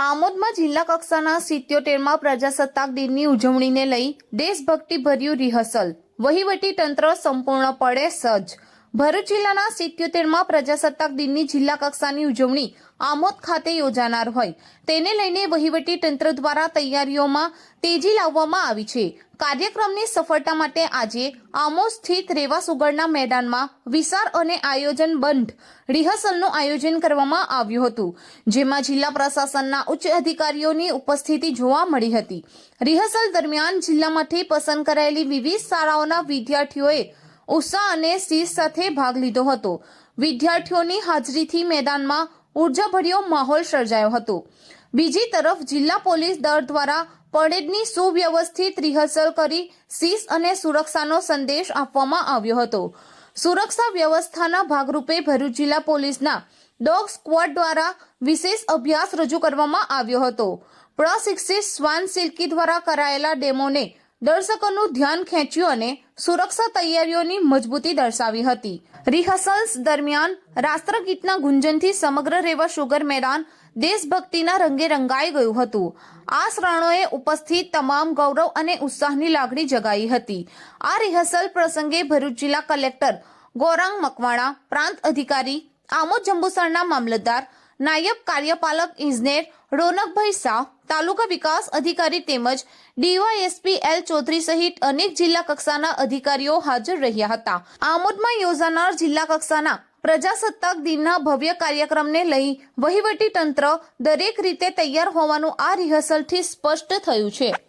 આમોદમાં જિલ્લા કક્ષાના 77મા પ્રજાસત્તાક દિનની ઉજવણીને લઈ દેશભક્તિભર્યું રિહર્સલ, વહીવટી તંત્ર સંપૂર્ણપણે સજ્જ। ભરૂચ જિલ્લાના 77મા પ્રજાસત્તાક દિનની જિલ્લા કક્ષાની ઉજવણી આમોદ ખાતે યોજાનાર હોય તેને લઈને વહીવટી તંત્ર દ્વારા તૈયારીઓમાં તેજી લાવવામાં આવી છે। કાર્યક્રમની સફળતા માટે આજે આમોદ સ્થિત રેવા સુગરના મેદાનમાં વિશાળ અને આયોજનબદ્ધ રિહર્સલનું આયોજન કરવામાં આવ્યું હતું, જેમાં જિલ્લા પ્રશાસનના ઉચ્ચ અધિકારીઓની ઉપસ્થિતિ જોવા મળી હતી। રિહર્સલ દરમિયાન જિલ્લામાંથી પસંદ કરાયેલી વિવિધ શાળાઓના વિદ્યાર્થીઓએ ઉત્સાહ અને શિસ્ત સાથે ભાગ લીધો હતો। વિદ્યાર્થીઓની હાજરીથી મેદાનમાં ઉર્જાભર્યો માહોલ સર્જાયો હતો। બીજી તરફ જિલ્લા પોલીસ દળ દ્વારા પરેડની સુવ્યવસ્થિત રિહર્સલ કરી શિસ્ત અને સુરક્ષાનો સંદેશ આપવામાં આવ્યો હતો। સુરક્ષા વ્યવસ્થાના ભાગરૂપે ભરૂચ જિલ્લા પોલીસના ડોગ સ્ક્વોડ દ્વારા વિશેષ અભ્યાસ રજૂ કરવામાં આવ્યો હતો। પ્રશિક્ષિત શ્વાન સિલ્કી દ્વારા કરાયેલા ડેમોને દર્શકોનું ધ્યાન ખેંચ્યું અને સુરક્ષા તૈયારીઓની મજબૂતી દર્શાવી હતી। રિહર્સલ્સ દરમિયાન રાષ્ટ્રગીતના ગુંજનથી સમગ્ર રેવા સુગર મેદાન દેશભક્તિના રંગે રંગાઈ ગયું હતું। આ શ્રણોએ ઉપસ્થિત તમામ ગૌરવ અને ઉત્સાહની લાગણી જગાઈ હતી। આ રિહર્સલ પ્રસંગે ભરૂચ જિલ્લા કલેક્ટર ગૌરાંગ મકવાણા, પ્રાંત અધિકારી આમોદ જંબુસરના મામલતદાર, નાયબ કાર્યપાલક ઇજનેર રોનકભાઈ શાહ, તાલુકા વિકાસ અધિકારી તેમજ ડીવાયએસપી એલ ચૌધરી સહિત અનેક જિલ્લા કક્ષાના અધિકારીઓ હાજર રહ્યા હતા। આમોદમાં યોજાનાર જિલ્લા કક્ષાના પ્રજાસત્તાક દિનના ભવ્ય કાર્યક્રમને લઈ વહીવટી તંત્ર દરેક રીતે તૈયાર હોવાનું આ રિહર્સલથી સ્પષ્ટ થયું છે।